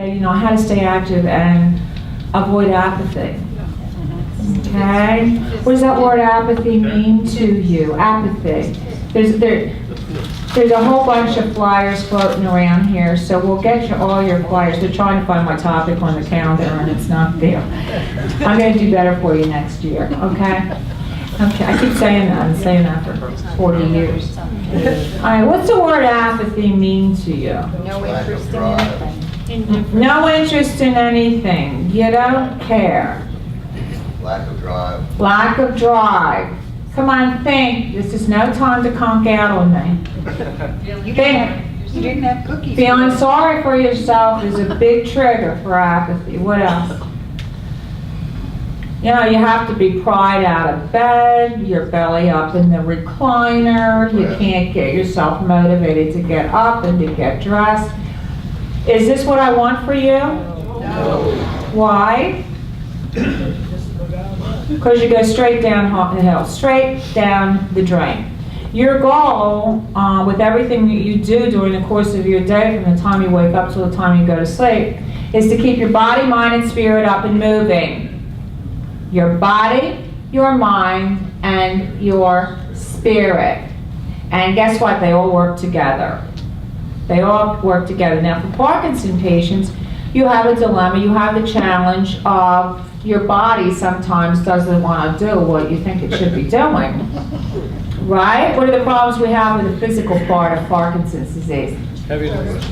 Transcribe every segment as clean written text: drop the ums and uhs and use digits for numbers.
you know how to stay active and avoid apathy. Okay? What does that word apathy mean to you? Apathy. There's a whole bunch of flyers floating around here, so we'll get you all your flyers. We're trying to find my topic on the calendar and it's not there. I'm going to do better for you next year, okay? Okay, I keep saying that. I'm saying that for 40 years. All right, what's the word apathy mean to you? No interest in anything. No interest in anything. You don't care. Lack of drive. Lack of drive. Come on, think. This is no time to conk out on me. You Think. didn't have cookies. Feeling sorry for yourself is a big trigger for apathy. What else? You know, you have to be pried out of bed, your belly up in the recliner, you can't get yourself motivated to get up and to get dressed. Is this what I want for you? No. Why? Because you go straight down the hill, straight down the drain. Your goal with everything that you do during the course of your day, from the time you wake up till the time you go to sleep, is to keep your body, mind, and spirit up and moving. Your body, your mind, and your spirit. And guess what? They all work together. They all work together. Now, for Parkinson patients, you have a dilemma. You have the challenge of your body sometimes doesn't want to do what you think it should be doing. Right? What are the problems we have with the physical part of Parkinson's disease? Heavy legs.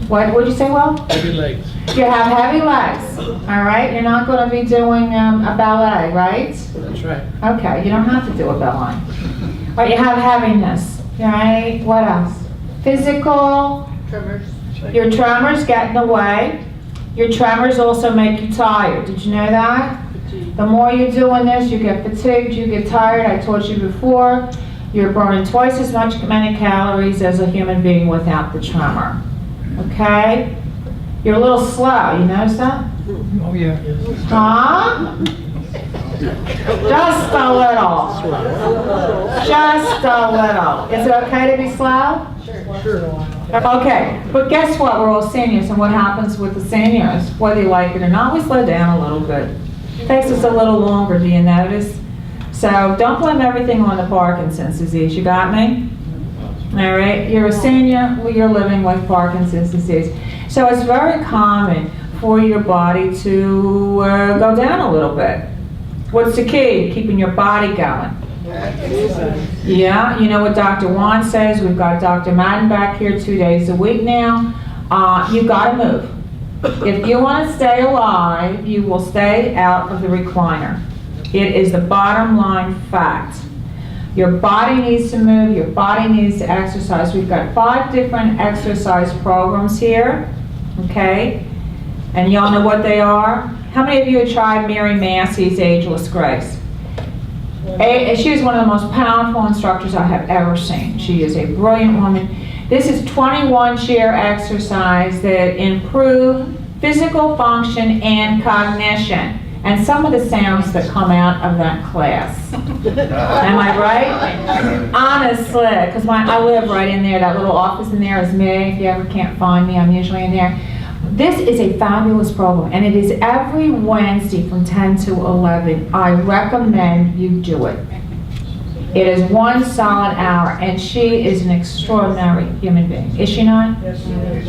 What would you say, Will? Heavy legs. You have heavy legs, all right? You're not going to be doing a ballet, right? That's right. Okay, you don't have to do a ballet. But you have heaviness, right? What else? Physical. Tremors. Your tremors get in the way. Your tremors also make you tired. Did you know that? The more you're doing this, you get fatigued, you get tired. I told you before, you're burning twice as many calories as a human being without the tremor. Okay? You're a little slow. You notice that? Oh, yeah. Huh? Just a little. Just a little. Is it okay to be slow? Sure. Okay, but guess what? We're all seniors, and what happens with the seniors, whether you like it or not, we slow down a little bit. It takes us a little longer, do you notice? So don't blame everything on the Parkinson's disease. You got me? All right, you're a senior, well, you're living with Parkinson's disease. So it's very common for your body to go down a little bit. What's the key? Keeping your body going. Yeah, you know what Dr. Wan says. We've got Dr. Madden back here 2 days a week now. You've got to move. If you want to stay alive, you will stay out of the recliner. It is the bottom line fact. Your body needs to move, your body needs to exercise. We've got 5 different exercise programs here, okay? And y'all know what they are? How many of you have tried Mary Massey's Ageless Grace? She is one of the most powerful instructors I have ever seen. She is a brilliant woman. This is 21 chair exercise that improve physical function and cognition. And some of the sounds that come out of that class. Am I right? Honestly, because I live right in there. That little office in there is me. If you ever can't find me, I'm usually in there. This is a fabulous program, and it is every Wednesday from 10 to 11. I recommend you do it. It is 1 solid hour, and she is an extraordinary human being. Is she not? Yes,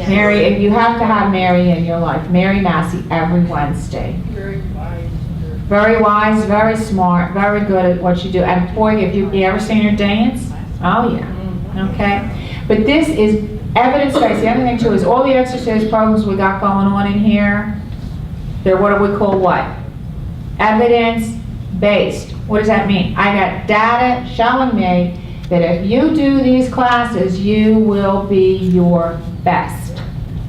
Mary, you have to have Mary in your life. Mary Massey every Wednesday. Very wise, very smart, very good at what you do. And boy, have you ever seen her dance? Oh yeah, okay. But this is evidence-based. The other thing too is all the exercise programs we got going on in here, they're what do we call what? Evidence-based. What does that mean? I got data showing me that if you do these classes, you will be your best.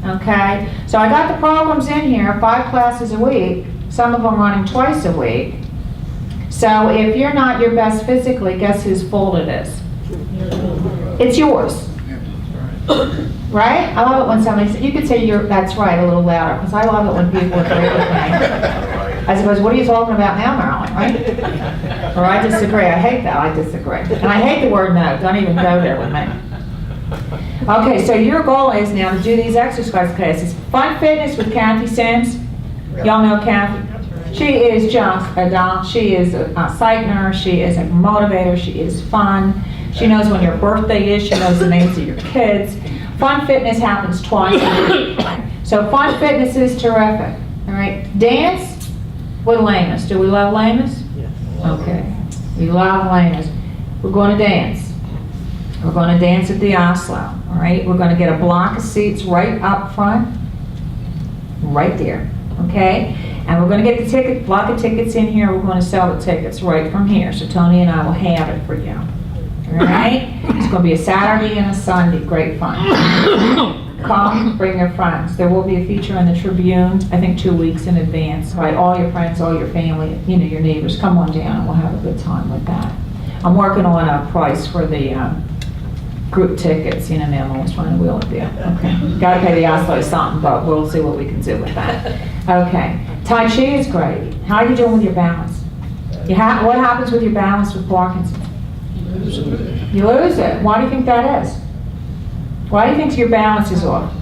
Okay? So I got the programs in here, 5 classes a week, some of them running twice a week. So if you're not your best physically, guess whose fault it is? It's yours. Right? I love it when somebody says, you could say that's right a little louder, because I love it when people agree with me. I suppose, what are you talking about now, Marilyn, right? Or I disagree. I hate that. I disagree. And I hate the word no. Don't even go there with me. Okay, so your goal is now to do these exercise classes. Fun Fitness with Kathy Sims. Y'all know Kathy? She is just a doll. She is a psych nurse. She is a motivator. She is fun. She knows when your birthday is. She knows the names of your kids. Fun Fitness happens twice a week. So Fun Fitness is terrific. All right. Dance with Lamas. Do we love Lamas? Yes. Okay. We love Lamas. We're going to dance. We're going to dance at the Oslo. All right. We're going to get a block of seats right up front. Right there. Okay. And we're going to get the block of tickets in here. We're going to sell the tickets right from here. So Tony and I will have it for you. All right? It's going to be a Saturday and a Sunday. Great fun. Come, bring your friends. There will be a feature in the Tribune, I think 2 weeks in advance. Invite all your friends, all your family, you know, your neighbors. Come on down and we'll have a good time with that. I'm working on a price for the group tickets. You know, now I'm always trying to wheel it there. Okay. Got to pay the Oslo something, but we'll see what we can do with that. Okay. Tai Chi is great. How are you doing with your balance? What happens with your balance with Parkinson's? You lose it. Why do you think that is? Why do you think your balance is off?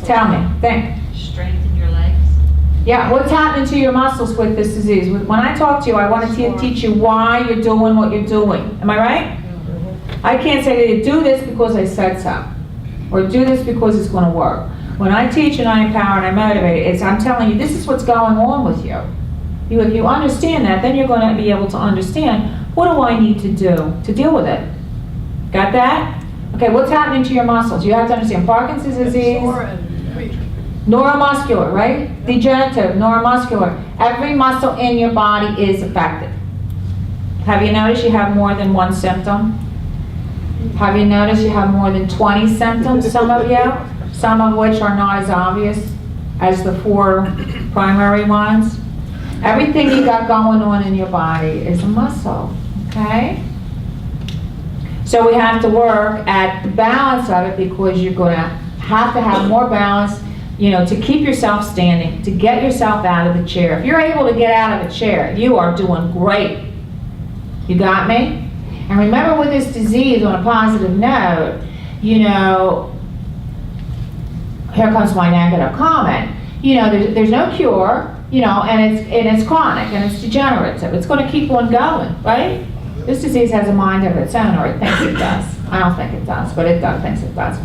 Tell me. Think. Strengthen your legs. Yeah, what's happening to your muscles with this disease? When I talk to you, I want to teach you why you're doing what you're doing. Am I right? I can't say to you, do this because I said so. Or do this because it's going to work. When I teach and I empower and I motivate, I'm telling you, this is what's going on with you. If you understand that, then you're going to be able to understand, what do I need to do to deal with it? Got that? Okay, what's happening to your muscles? You have to understand Parkinson's disease, neuromuscular, right? Degenerative, neuromuscular. Every muscle in your body is affected. Have you noticed you have more than one symptom? Have you noticed you have more than 20 symptoms, some of you? Some of which are not as obvious as the 4 primary ones. Everything you got going on in your body is a muscle, okay? So we have to work at the balance of it because you're going to have more balance, you know, to keep yourself standing, to get yourself out of the chair. If you're able to get out of a chair, you are doing great. You got me? And remember with this disease, on a positive note, you know, here comes my negative comment. You know, there's no cure, you know, and it's chronic and it's degenerative. It's going to keep on going, right? This disease has a mind of its own, or it thinks it does. I don't think it does, but it does, thinks it does.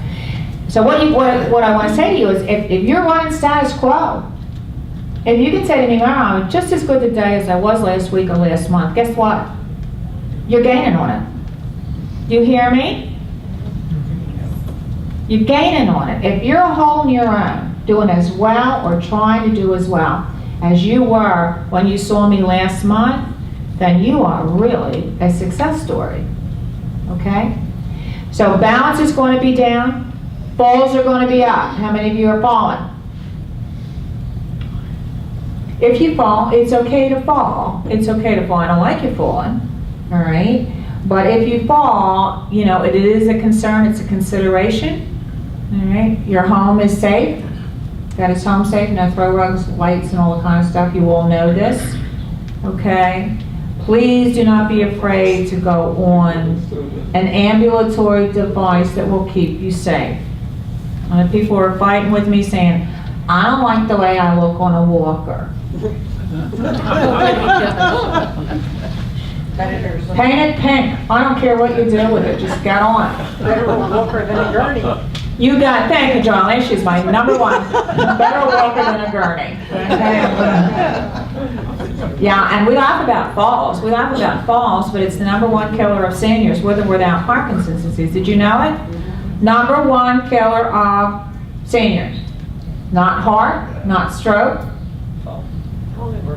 So what I want to say to you is, if you're running status quo, if you can say to me, "Mom, I'm just as good today as I was last week or last month," guess what? You're gaining on it. You hear me? You're gaining on it. If you're holding your own, doing as well or trying to do as well as you were when you saw me last month, then you are really a success story, okay? So balance is going to be down, falls are going to be up. How many of you are falling? If you fall, it's okay to fall. It's okay to fall. I don't like you falling, all right? But if you fall, you know, it is a concern, it's a consideration, all right? Your home is safe. Got his home safe, no throw rugs, lights, and all the kind of stuff. You all know this, okay? Please do not be afraid to go on an ambulatory device that will keep you safe. And people are fighting with me saying, "I don't like the way I look on a walker." Paint it pink. I don't care what you do with it. Just get on it. Better a walker than a gurney. You got, thank you, John. She's my number one. Better walker than a gurney. Okay? Yeah, and we laugh about falls. We laugh about falls, but it's the #1 killer of seniors with or without Parkinson's disease. Did you know it? #1 killer of seniors. Not heart, not stroke,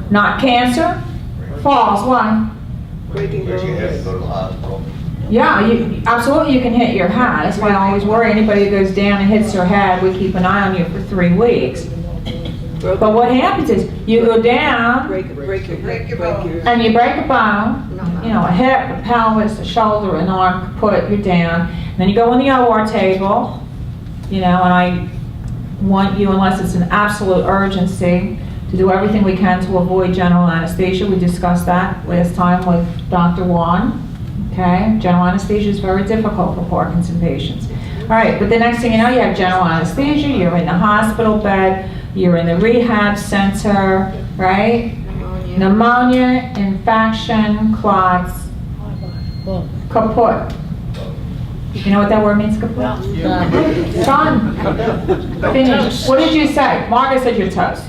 not cancer, falls. Why? Breaking But you have to bones. go to the hospital. Yeah, absolutely you can hit your head. That's why I always worry anybody who goes down and hits their head, we keep an eye on you for 3 weeks. But what happens is, you go down, Break your bone. and you break a bone, you know, a hip, a pelvis, a shoulder, an arm, kaput, you're down. And then you go on the OR table, you know, and I want you, unless it's an absolute urgency, to do everything we can to avoid general anesthesia. We discussed that last time with Dr. Wan, okay? General anesthesia is very difficult for Parkinson patients. All right, but the next thing you know, you have general anesthesia, you're in the hospital bed, you're in the rehab center, right? Pneumonia, infection, clots, kaput. You know what that word means, kaput? Done. Finished. What did you say? Margaret said you're toast.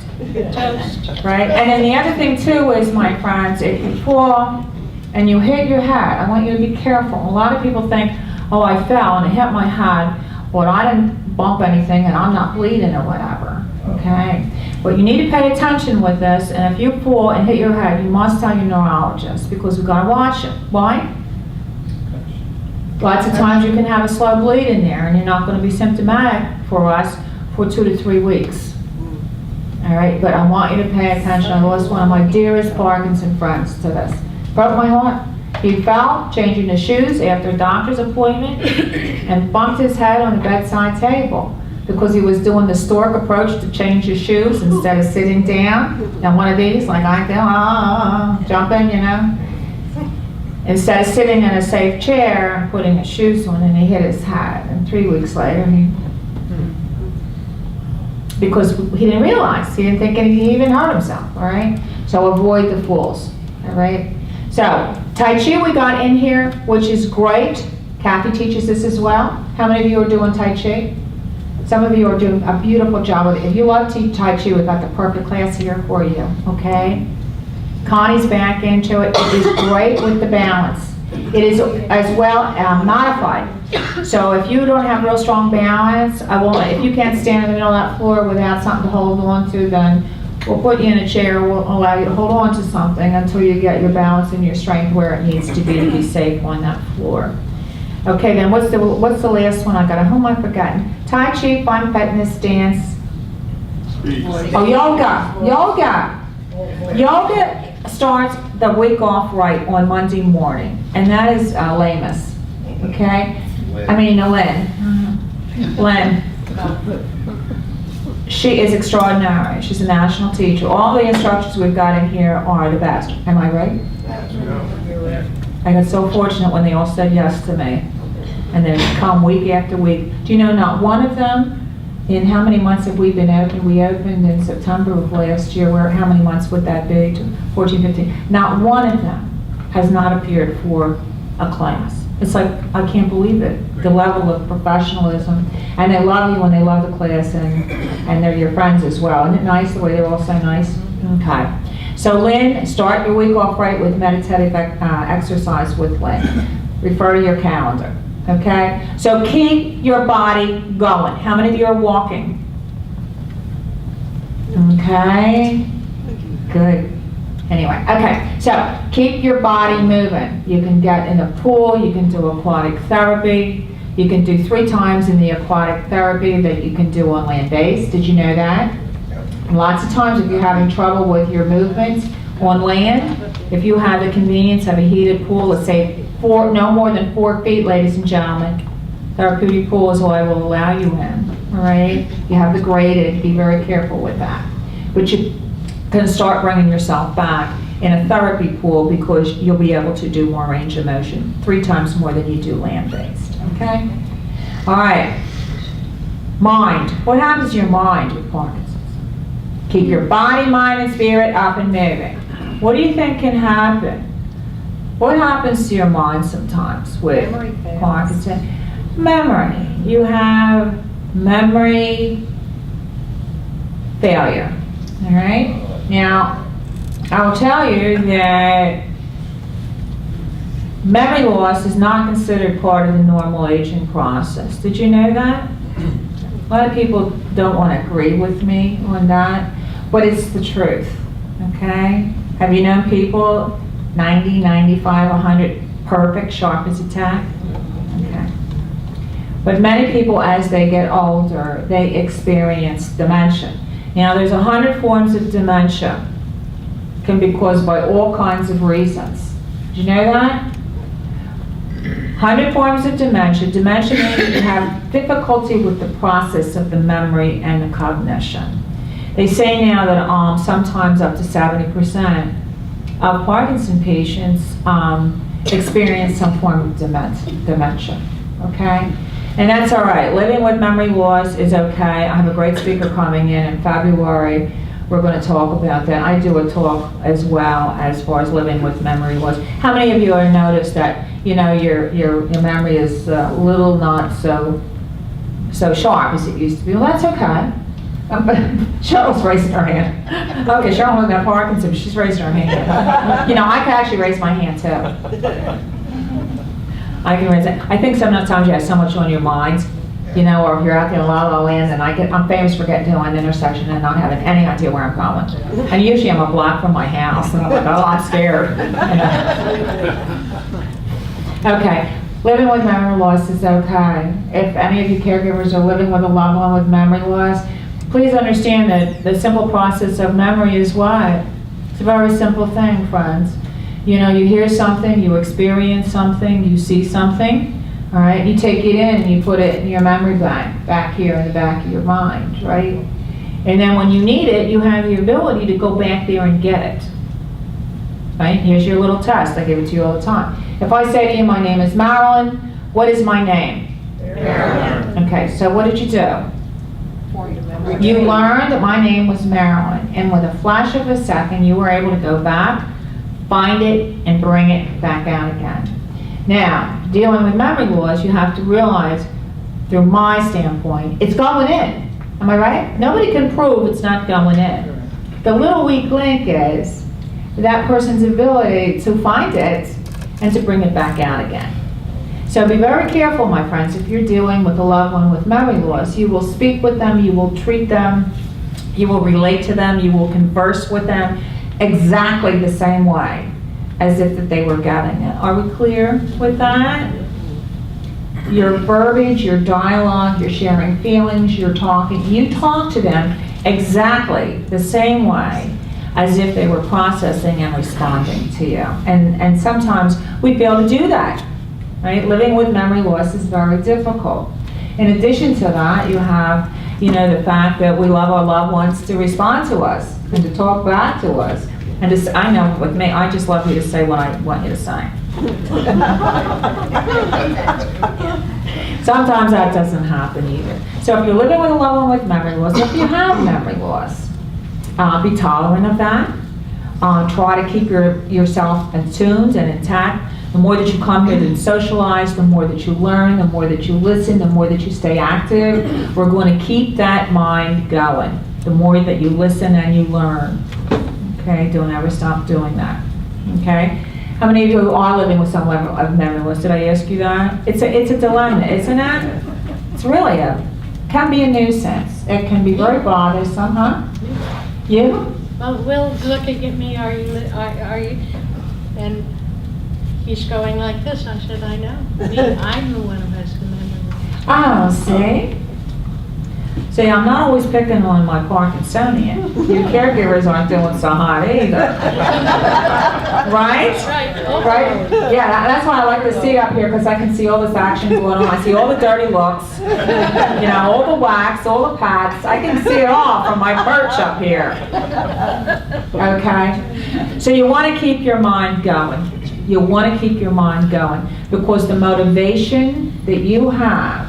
Toast. Right? And then the other thing too is, my friends, if you fall and you hit your head, I want you to be careful. A lot of people think, oh, I fell and I hit my head, but I didn't bump anything and I'm not bleeding or whatever. Okay? But you need to pay attention with this, and if you fall and hit your head, you must tell your neurologist, because we've got to watch it. Why? Lots of times you can have a slow bleed in there and you're not going to be symptomatic for us for 2 to 3 weeks. All right, but I want you to pay attention. I lost one of my dearest Parkinson friends to this. Broke my heart. He fell changing his shoes after a doctor's appointment and bumped his head on the bedside table because he was doing the stork approach to change his shoes instead of sitting down. And one of these, like I do, jumping, you know. Instead of sitting in a safe chair and putting his shoes on, and he hit his head. And 3 weeks later, because he didn't realize, he didn't think he even hurt himself, all right? So avoid the falls, all right? So, Tai Chi we got in here, which is great. Kathy teaches this as well. How many of you are doing Tai Chi? Some of you are doing a beautiful job with it. If you love Tai Chi, we've got the perfect class here for you, okay? Connie's back into it. It is great with the balance. It is as well modified. So if you don't have real strong balance, if you can't stand in the middle of that floor without something to hold on to, then we'll put you in a chair. We'll allow you to hold on to something until you get your balance and your strength where it needs to be safe on that floor. Okay, then what's the last one I got? Who am I forgetting? Tai Chi, fun, fitness, dance. Oh, yoga. Yoga starts the week off right on Monday morning, and that is Lamus, okay? I mean, Lynn. She is extraordinary. She's a national teacher. All the instructors we've got in here are the best. Am I right? I got so fortunate when they all said yes to me, and they come week after week. Do you know not one of them, in how many months have we been open? We opened in September of last year. How many months would that be? 14, 15. Not one of them has not appeared for a class. It's like, I can't believe it. The level of professionalism. And they love you when they love the class, and they're your friends as well. Isn't it nice the way they're all so nice? Okay. So Lynn, start your week off right with meditative exercise with Lynn. Refer to your calendar. Okay? So keep your body going. How many of you are walking? Okay. Good. Anyway, okay. So keep your body moving. You can get in the pool. You can do aquatic therapy. You can do 3 times in the aquatic therapy that you can do on land-based. Did you know that? Lots of times if you're having trouble with your movements on land, if you have the convenience of a heated pool, let's say no more than 4 feet, ladies and gentlemen, therapeutic pool is what I will allow you in, all right? You have the graded, be very careful with that. But you can start bringing yourself back in a therapy pool because you'll be able to do more range of motion, 3 times more than you do land-based, okay? All right, mind. What happens to your mind with Parkinson's? Keep your body, mind, and spirit up and moving. What do you think can happen? What happens to your mind sometimes with Parkinson? Memory. You have memory failure, all right? Now, I will tell you that memory loss is not considered part of the normal aging process. Did you know that? A lot of people don't want to agree with me on that, but it's the truth, okay? Have you known people 90, 95, 100, perfect, sharp as a tack? Okay. But many people, as they get older, they experience dementia. Now, there's 100 forms of dementia. Can be caused by all kinds of reasons. Did you know that? 100 forms of dementia. Dementia means you have difficulty with the process of the memory and the cognition. They say now that sometimes up to 70% of Parkinson patients experience some form of dementia, okay? And that's all right. Living with memory loss is okay. I have a great speaker coming in February. We're going to talk about that. I do a talk as well as far as living with memory loss. How many of you have noticed that, you know, your memory is a little not so sharp as it used to be? Well, that's okay. Cheryl's raising her hand. Okay, Cheryl hasn't got Parkinson, but she's raising her hand. You know, I can actually raise my hand too. I can raise it. I think sometimes you have so much on your mind, you know, or if you're out there in La La Land, and I'm famous for getting to an intersection and not having any idea where I'm going. And usually I'm a block from my house, and I'm like, oh, I'm scared. Okay, living with memory loss is okay. If any of you caregivers are living with a loved one with memory loss, please understand that the simple process of memory is what? It's a very simple thing, friends. You know, you hear something, you experience something, you see something, all right? You take it in and you put it in your memory bank, back here in the back of your mind, right? And then when you need it, you have the ability to go back there and get it, right? Here's your little test. I give it to you all the time. If I say to you, my name is Marilyn, what is my name? Marilyn. Okay, so what did you do? You learned that my name was Marilyn, and with a flash of a second, you were able to go back, find it, and bring it back out again. Now, dealing with memory loss, you have to realize, through my standpoint, it's going in. Am I right? Nobody can prove it's not going in. The little weak link is that person's ability to find it and to bring it back out again. So be very careful, my friends, if you're dealing with a loved one with memory loss. You will speak with them, you will treat them, you will relate to them, you will converse with them exactly the same way as if that they were getting it. Are we clear with that? Your verbiage, your dialogue, you're sharing feelings, you're talking, you talk to them exactly the same way as if they were processing and responding to you. And sometimes we fail to do that, right? Living with memory loss is very difficult. In addition to that, you have, you know, the fact that we love our loved ones to respond to us and to talk back to us. And just, I know with me, I just love you to say what I want you to say. Sometimes that doesn't happen either. So if you're living with a loved one with memory loss, if you have memory loss, be tolerant of that. Try to keep yourself attuned and intact. The more that you come here to socialize, the more that you learn, the more that you listen, the more that you stay active. We're going to keep that mind going. The more that you listen and you learn. Okay, don't ever stop doing that. Okay? How many of you are living with some level of memory loss? Did I ask you that? It's a dilemma, isn't it? It's really can be a nuisance. It can be very bothersome, huh? You? Well, Will's looking at me, are you, and he's going like this. I said, I know. I'm the one who has the memory. Oh, see? See, I'm not always picking on my Parkinsonian. Your caregivers aren't doing so hot either. Right? Right? Yeah, that's why I like to see up here, because I can see all this action going on. I see all the dirty looks, you know, all the wax, all the pats. I can see it all from my perch up here. Okay? So you want to keep your mind going. You want to keep your mind going, because the motivation that you have,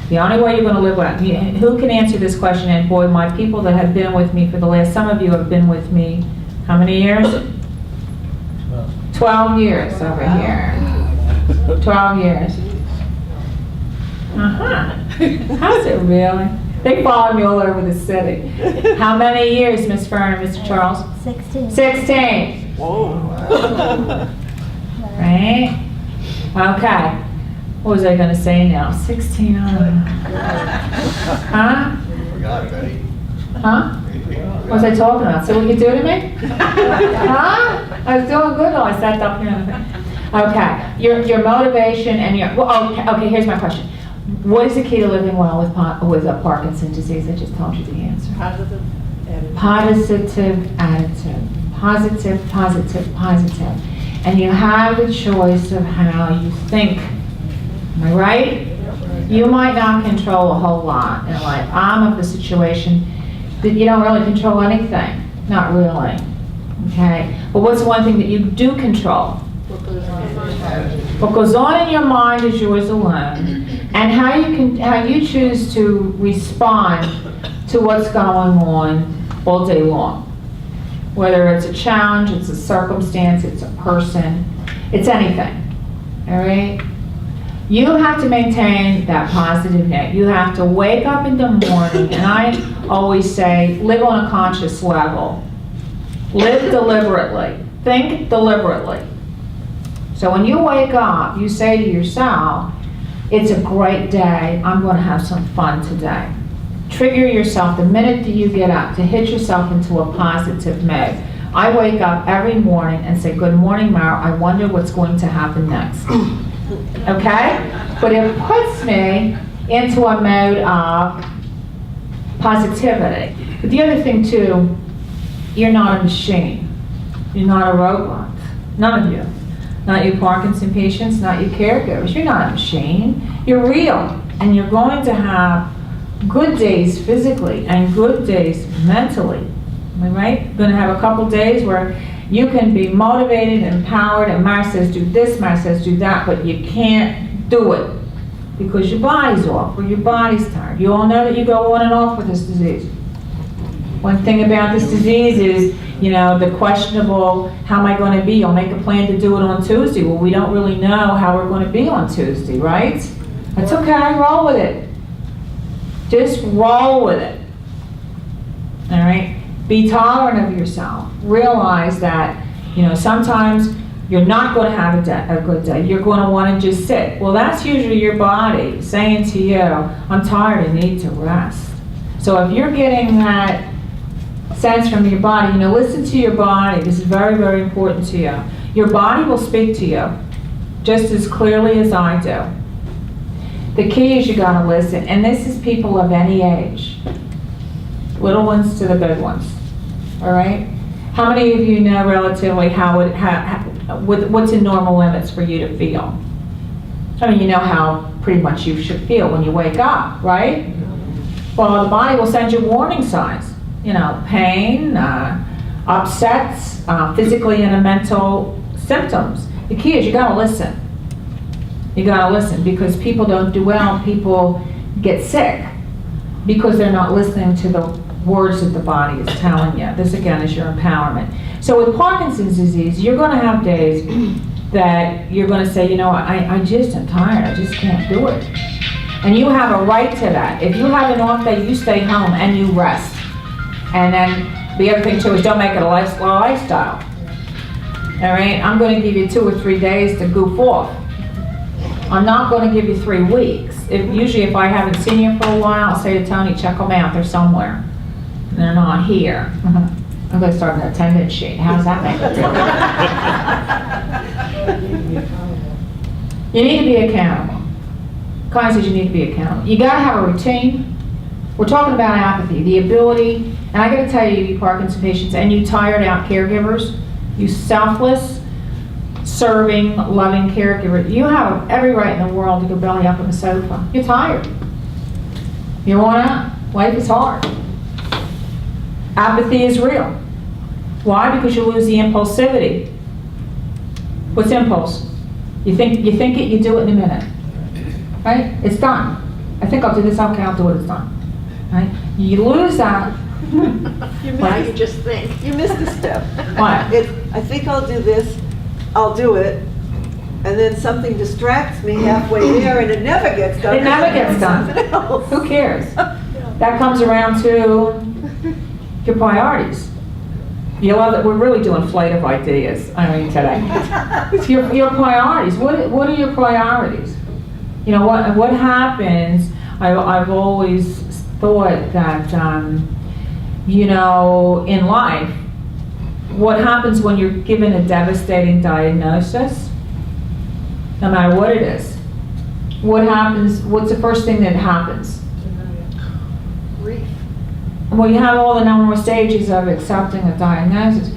the only way you're going to live with, who can answer this question? And boy, my people that have been with me for the last, some of you have been with me, how many years? 12 years over here. 12 years. How's it really? They follow me all over the city. How many years, Miss Fern and Mr. Charles? 16. 16. Whoa. Right? Okay. What was I going to say now? 16. Huh? Forgot, Betty. Huh? What was I talking about? So what you do to me? Huh? I was doing good. Oh, I sat up here. Okay. Your motivation and your... Well, okay, here's my question. What is the key to living well with a Parkinson's disease? I just told you the answer. Positive attitude. Positive attitude. Positive, positive, positive. And you have the choice of how you think. Am I right? You might not control a whole lot in life. I'm of the situation that you don't really control anything. Not really. Okay? But what's one thing that you do control? What goes on in your mind is yours alone. and how you choose to respond to what's going on all day long. Whether it's a challenge, it's a circumstance, it's a person, it's anything, all right? You have to maintain that positive note. You have to wake up in the morning, and I always say, live on a conscious level. Live deliberately. Think deliberately. So when you wake up, you say to yourself, it's a great day, I'm going to have some fun today. Trigger yourself the minute that you get up to hit yourself into a positive mood. I wake up every morning and say, good morning, Mara, I wonder what's going to happen next. Okay? But it puts me into a mode of positivity. But the other thing too, you're not a machine. You're not a robot. None of you. Not you Parkinson patients, not you caregivers. You're not a machine. You're real. And you're going to have good days physically and good days mentally. Am I right? You're going to have a couple days where you can be motivated, empowered, and Mara says do this, Mara says do that, but you can't do it because your body's off or your body's tired. You all know that you go on and off with this disease. One thing about this disease is, you know, the questionable, how am I going to be? I'll make a plan to do it on Tuesday. Well, we don't really know how we're going to be on Tuesday, right? That's okay, roll with it. Just roll with it. All right? Be tolerant of yourself. Realize that, you know, sometimes you're not going to have a good day. You're going to want to just sit. Well, that's usually your body saying to you, I'm tired, I need to rest. So if you're getting that sense from your body, you know, listen to your body. This is very, very important to you. Your body will speak to you just as clearly as I do. The key is you got to listen. And this is people of any age. Little ones to the big ones. All right? How many of you know relatively what's in normal limits for you to feel? I mean, you know how pretty much you should feel when you wake up, right? Well, the body will send you warning signs. You know, pain, upsets, physically and mental symptoms. The key is you gotta listen. You gotta listen because people don't do well, people get sick because they're not listening to the words that the body is telling you. This again is your empowerment. So with Parkinson's disease, you're gonna have days that you're gonna say, you know, I just am tired, I just can't do it. And you have a right to that. If you have an off day, you stay home and you rest. And then the other thing too is don't make it a lifestyle. All right, I'm going to give you 2 or 3 days to goof off. I'm not going to give you 3 weeks. Usually if I haven't seen you for a while, I'll say to Tony, check them out, they're somewhere. And they're not here. I'm going to start an attendance sheet. How does that make you feel? You need to be accountable. Connie says you need to be accountable. You got to have a routine. We're talking about apathy, the ability, and I got to tell you, you Parkinson patients and you tired out caregivers, you selfless, serving, loving caregiver, you have every right in the world to go belly up on the sofa. You're tired. You're worn out. Life is hard. Apathy is real. Why? Because you lose the impulsivity. What's impulse? You think it, you do it in a minute. Right? It's done. I think I'll do this, okay, I'll do it, it's done. Right? You lose that. You just think. You missed a step. What? I think I'll do this, I'll do it, and then something distracts me halfway there and it never gets done. It never gets done. Something else. Who cares? That comes around to your priorities. You love that we're really doing flight of ideas, I mean, today. Your priorities. What are your priorities? You know, what happens, I've always thought that, you know, in life, what happens when you're given a devastating diagnosis, no matter what it is, what happens, what's the first thing that happens? Grief. Well, you have all the number of stages of accepting a diagnosis.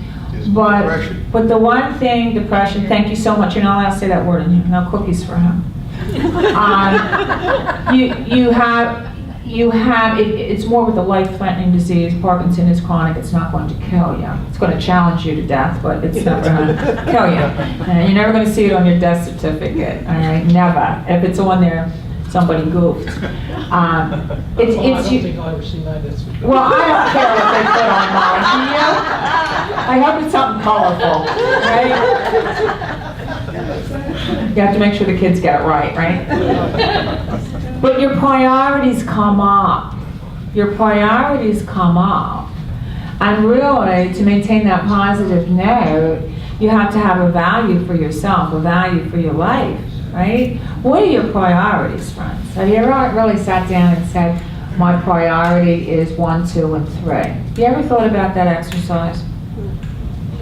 Depression. But the one thing, depression, thank you so much, you're not allowed to say that word in here, no cookies for him. You have, it's more with a life-threatening disease. Parkinson is chronic, it's not going to kill you. It's going to challenge you to death, but it's not going to kill you. You're never going to see it on your death certificate, all right, never. If it's on there, somebody goofed. It's I don't you. think I'll ever see that. That's for sure. Well, I don't care what they put on mine. Do you? I hope it's something colorful, right? You have to make sure the kids get it right, right? But your priorities come up. Your priorities come up. And really, to maintain that positive note, you have to have a value for yourself, a value for your life, right? What are your priorities, friends? Have you ever really sat down and said, my priority is 1, 2, and 3? Have you ever thought about that exercise?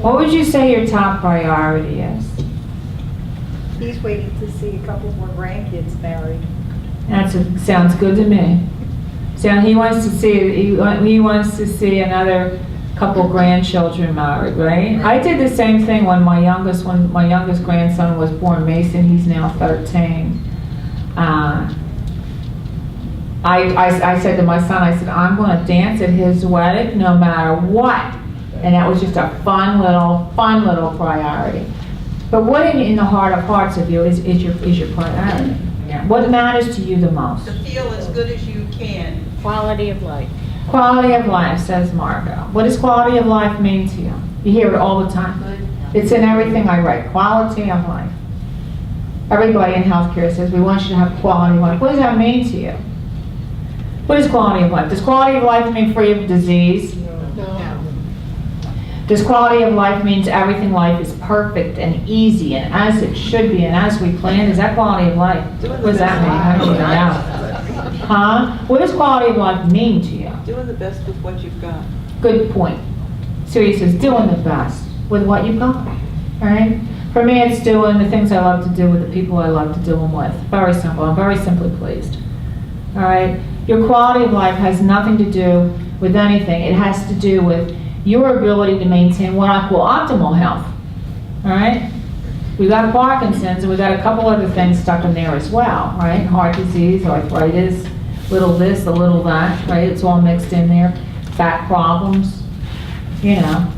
What would you say your top priority is? He's waiting to see a couple more grandkids married. Sounds good to me. So he wants to see another couple grandchildren married, right? I did the same thing when my youngest grandson was born, Mason. He's now 13. I said to my son, I said, I'm going to dance at his wedding no matter what. And that was just a fun little priority. But what in the heart of hearts of you is your priority? Yeah. What matters to you the most? To feel as good as you can. Quality of life. Quality of life, says Margot. What does quality of life mean to you? You hear it all the time. It's in everything I write. Quality of life. Everybody in healthcare says we want you to have quality of life. What does that mean to you? What is quality of life? Does quality of life mean free of disease? No. Does quality of life means everything life is perfect and easy and as it should be and as we planned? Is that quality of life? What does that mean? I don't even know. Huh? What does quality of life mean to you? Doing the best with what you've got. Good point. Siri says doing the best with what you've got. All right? For me, it's doing the things I love to do with the people I love to do them with. Very simple. I'm very simply pleased. All right? Your quality of life has nothing to do with anything. It has to do with your ability to maintain what I call optimal health. All right? We got Parkinson's, and we got a couple other things stuck in there as well, right? Heart disease, arthritis, little this, a little that, right? It's all mixed in there. Back problems, you know.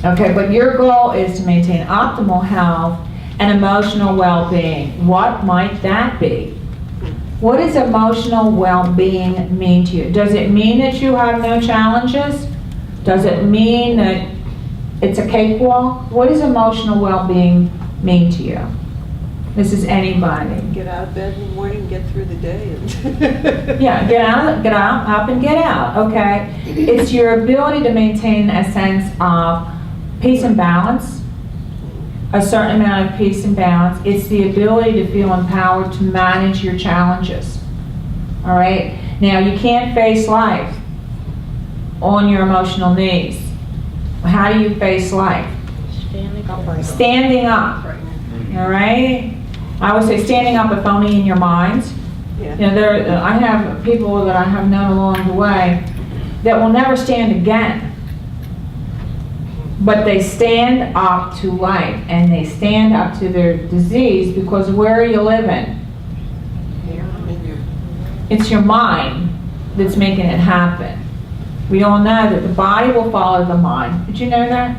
Okay, but your goal is to maintain optimal health and emotional well-being. What might that be? What does emotional well-being mean to you? Does it mean that you have no challenges? Does it mean that it's a cakewalk? What does emotional well-being mean to you? This is anybody. Get out of bed in the morning and get through the day. And Yeah, get out, up and get out, okay? It's your ability to maintain a sense of peace and balance, a certain amount of peace and balance. It's the ability to feel empowered to manage your challenges, all right? Now, you can't face life on your emotional knees. How do you face life? Standing up, all right? I would say standing up, if only in your mind. yeah. You know, I have people that I have known along the way that will never stand again. But they stand up to life and they stand up to their disease because where are you living? It's your mind that's making it happen. We all know that the body will follow the mind. Did you know that?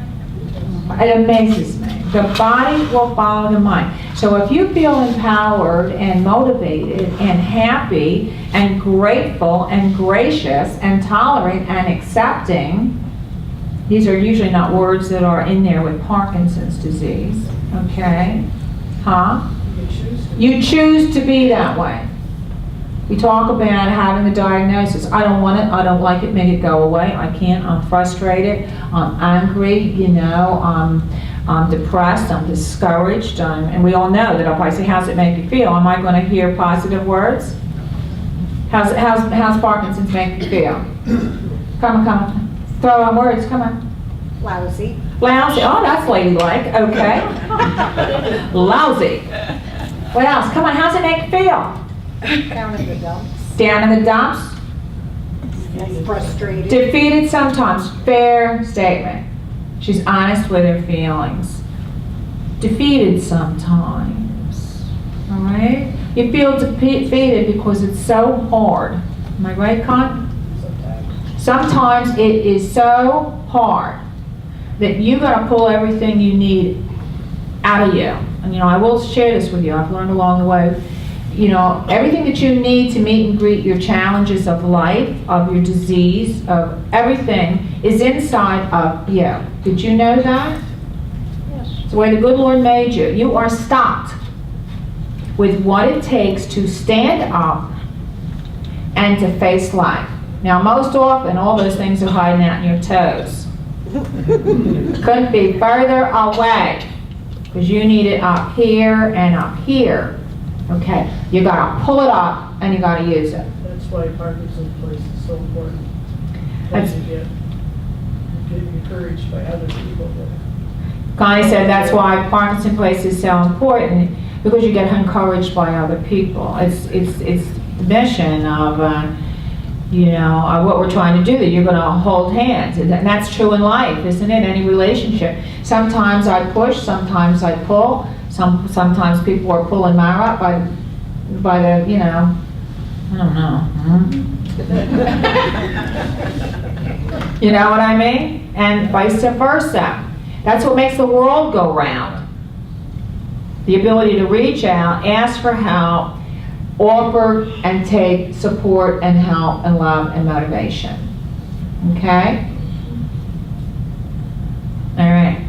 It amazes me. The body will follow the mind. So if you feel empowered and motivated and happy and grateful and gracious and tolerant and accepting, these are usually not words that are in there with Parkinson's disease, okay? Huh? You choose to be that way. We talk about having the diagnosis. I don't want it, I don't like it, make it go away. I can't, I'm frustrated, I'm angry, you know, I'm depressed, I'm discouraged, and we all know that if I say, how's it make you feel? Am I going to hear positive words? How's Parkinson's make you feel? Come on. Throw on words, come on. Lousy. Lousy, oh, that's ladylike, okay. Lousy. What else? Come on, how's it make you feel? Down in the dumps. Down in the dumps? Frustrated. Defeated sometimes, fair statement. She's honest with her feelings. Defeated sometimes, all right? You feel defeated because it's so hard. Am I right, Con? Sometimes it is so hard that you gotta pull everything you need out of you. And you know, I will share this with you, I've learned along the way. you know, everything that you need to meet and greet your challenges of life, of your disease, of everything is inside of you. Did you know that? Yes. It's the way the good Lord made you. You are stocked with what it takes to stand up and to face life. Now, most often, all those things are hiding out in your toes. Couldn't be further away, because you need it up here and up here. Okay, you gotta pull it up and you gotta use it. That's why Parkinson Place is so important. That's- And you get encouraged by other people that Connie said that's why Parkinson Place is so important, because you get encouraged by other people. It's the mission of, what we're trying to do, that you're going to hold hands. And that's true in life, isn't it? Any relationship. Sometimes I push, sometimes I pull. Sometimes people are pulling Mara up by the, I don't know. You know what I mean? And vice versa. That's what makes the world go round. The ability to reach out, ask for help, offer and take support and help and love and motivation. Okay? All right.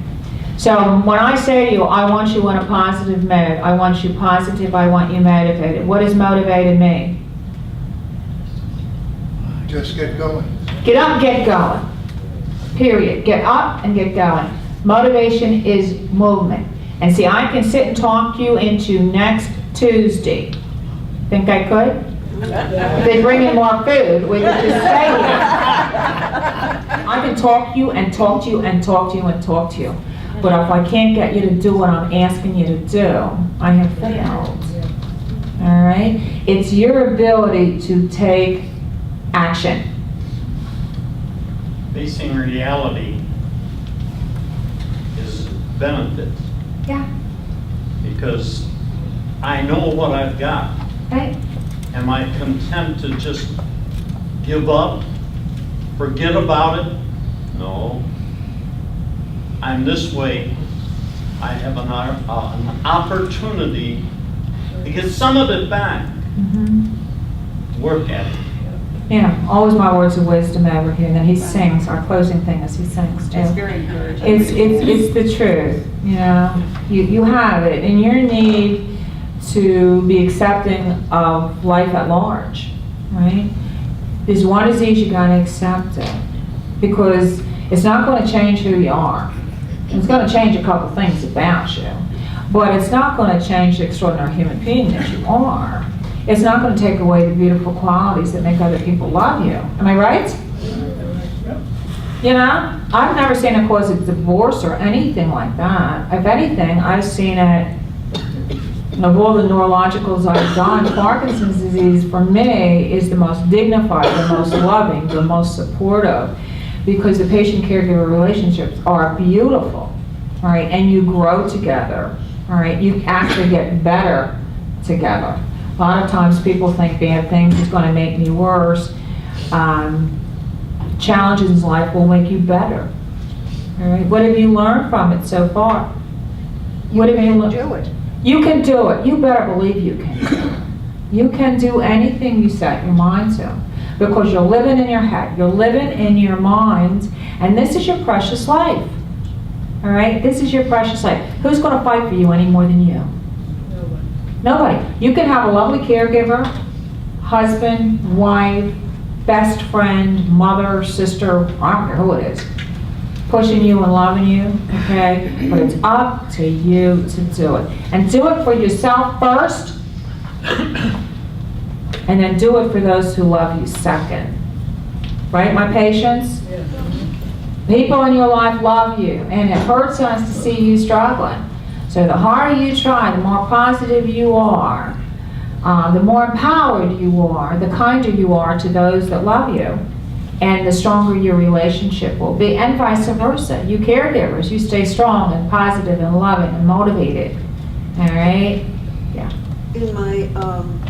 So when I say to you, I want you in a positive mode, I want you positive, I want you motivated. What has motivated me? Just get going. Get up, get going. Period. Get up and get going. Motivation is movement. And see, I can sit and talk you into next Tuesday. Think I could? If they bring in more food, we could just stay here. I can talk to you and talk to you and talk to you and talk to you. But if I can't get you to do what I'm asking you to do, I have failed. All right? It's your ability to take action. Facing reality is benefit, Yeah. because I know what I've got. Right? Am I content to just give up, forget about it? No. I'm this way. I have an opportunity to get some of it back. Work at it. Yeah, always my words of wisdom over here. And then he sings. Our closing thing is he sings too. It's very encouraging. It's the truth. You have it, and your need to be accepting of life at large, right? There's one disease, you gotta accept it, because it's not going to change who you are. It's going to change a couple things about you, but it's not going to change the extraordinary human being that you are. It's not going to take away the beautiful qualities that make other people love you. Am I right? I've never seen it cause a divorce or anything like that. If anything, I've seen it, of all the neurologicals I've done, Parkinson's disease for me is the most dignified, the most loving, the most supportive, because the patient-caregiver relationships are beautiful, all right, and you grow together, all right, you actually get better together. A lot of times people think bad things is going to make me worse. Challenges in life will make you better, all right. What have you learned from it so far? What have you learned? Do it. You can do it. You better believe you can do it. You can do anything you set your mind to, because you're living in your head, you're living in your mind, and this is your precious life. All right? This is your precious life. Who's going to fight for you any more than you? Nobody. You can have a lovely caregiver, husband, wife, best friend, mother, sister, I don't care who it is, pushing you and loving you, okay? But it's up to you to do it. And do it for yourself first, and then do it for those who love you second. Right, my patients? People in your life love you, and it hurts us to see you struggling. So the harder you try, the more positive you are, the more empowered you are, the kinder you are to those that love you, and the stronger your relationship will be, and vice versa. You caregivers, you stay strong and positive and loving and motivated. All right? Yeah. In my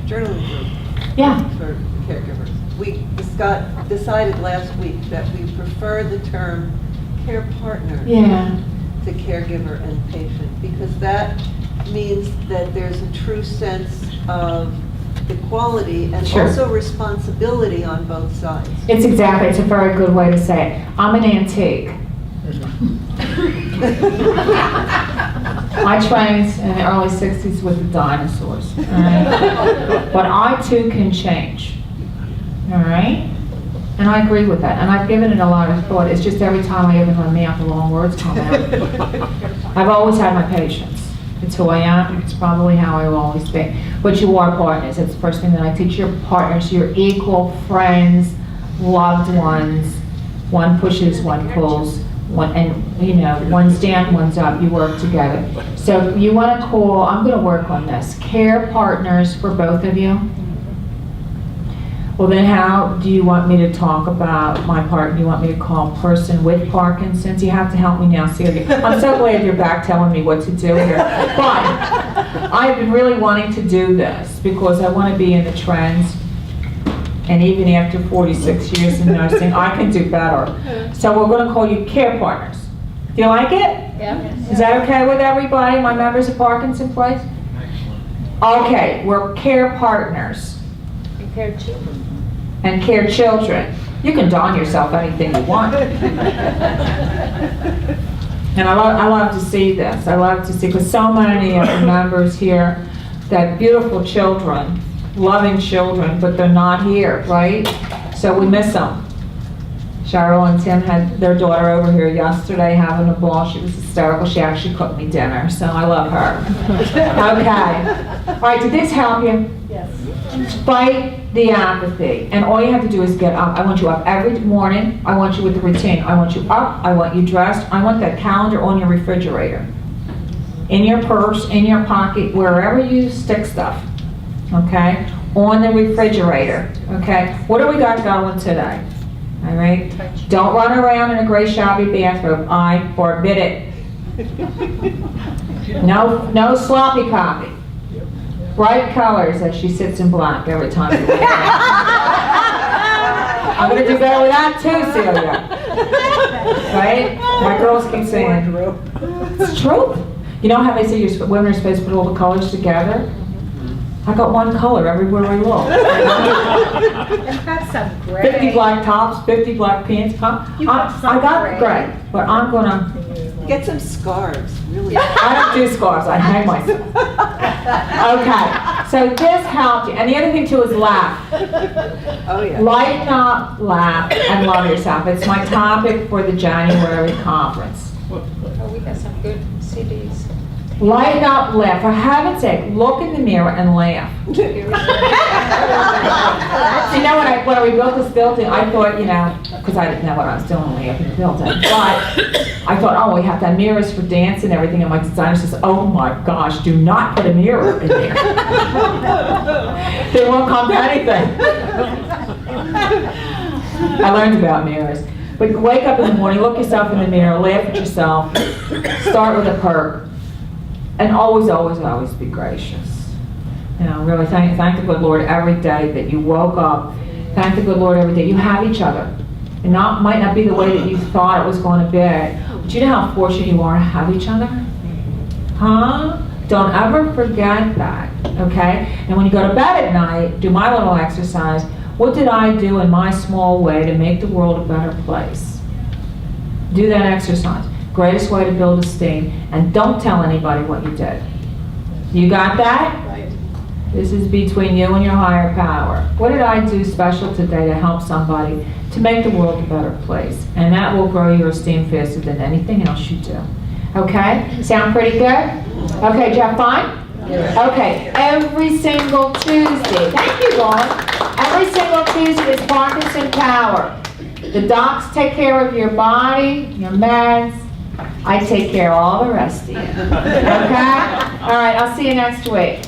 journaling group Yeah. for caregivers, we decided last week that we prefer the term care partner Yeah. to caregiver and patient, because that means that there's a true sense of equality and Sure. also responsibility on both sides. It's exactly, it's a very good way to say it. I'm an antique. I trained in the early 60s with the dinosaurs, all right? But I too can change, all right? And I agree with that, and I've given it a lot of thought. It's just every time I open my mouth, the wrong words come out. I've always had my patience. It's who I am, it's probably how I will always be. But you are partners, that's the first thing that I teach. Your partners, your equal friends, loved ones. One pushes, one pulls, one, and you know, one's down, one's up, you work together. So you want to call, I'm going to work on this, care partners for both of you. Well, then how do you want me to talk about my part? Do you want me to call person with Parkinson's? You have to help me now, Celia. I'm so glad you're back telling me what to do here. But I've been really wanting to do this because I want to be in the trends. And even after 46 years in nursing, I can do better. So we're going to call you care partners. Do you like it? Yeah. Is that okay with everybody, my members of Parkinson Place? Okay, we're care partners Compared to. and care children. You can don yourself anything you want. And I love to see this. I love to see, because so many of the members here, that beautiful children, loving children, but they're not here, right? So we miss them. Cheryl and Tim had their daughter over here yesterday having a ball. She was hysterical. She actually cooked me dinner, so I love her. Okay. All right, did this help you? Yes. Fight the apathy. And all you have to do is get up. I want you up every morning. I want you with the routine. I want you up. I want you dressed. I want that calendar on your refrigerator. In your purse, in your pocket, wherever you stick stuff. Okay? On the refrigerator. Okay? What do we got going today? All right? Don't run around in a gray shabby bathrobe. I forbid it. No sloppy copy. Bright colors as she sits in black every time. I'm going to do better with that too, Celia. Right? My girls keep saying, it's true. You know how they say women are supposed to put all the colors together? I got one color everywhere I look. And have some gray. 50 black tops, 50 black pants. Huh? You got some I got gray. gray, but I'm going to... Get some scarves, really. I don't do scarves, I hang myself. Okay, so this helped you. And the other thing too is laugh. Oh, yeah. Lighten up, laugh, and love yourself. It's my topic for the January conference. Oh, we got some good CDs. Lighten up, laugh. For heaven's sake, look in the mirror and laugh. You know, when we built this building, I thought, you know, because I didn't know what I was doing when we opened the building, but I thought, oh, we have to have mirrors for dance and everything, and my designer says, oh my gosh, do not put a mirror in there. They won't come to anything. I learned about mirrors. But wake up in the morning, look yourself in the mirror, laugh at yourself, start with a perk, and always, always, always be gracious. You know, really thank the good Lord every day that you woke up. Thank the good Lord every day you have each other. It might not be the way that you thought it was going to be, but you know how fortunate you are to have each other? Huh? Don't ever forget that, okay? And when you go to bed at night, do my little exercise. What did I do in my small way to make the world a better place? Do that exercise. Greatest way to build esteem. And don't tell anybody what you did. You got that? Right. This is between you and your higher power. What did I do special today to help somebody to make the world a better place? And that will grow your esteem faster than anything else you do. Okay? Sound pretty good? Okay, Jeff, fine? Okay, every single Tuesday. Thank you, Dawn. Every single Tuesday is Parkinson Power. The docs take care of your body, your meds. I take care of all the rest of you. Okay? All right, I'll see you next week.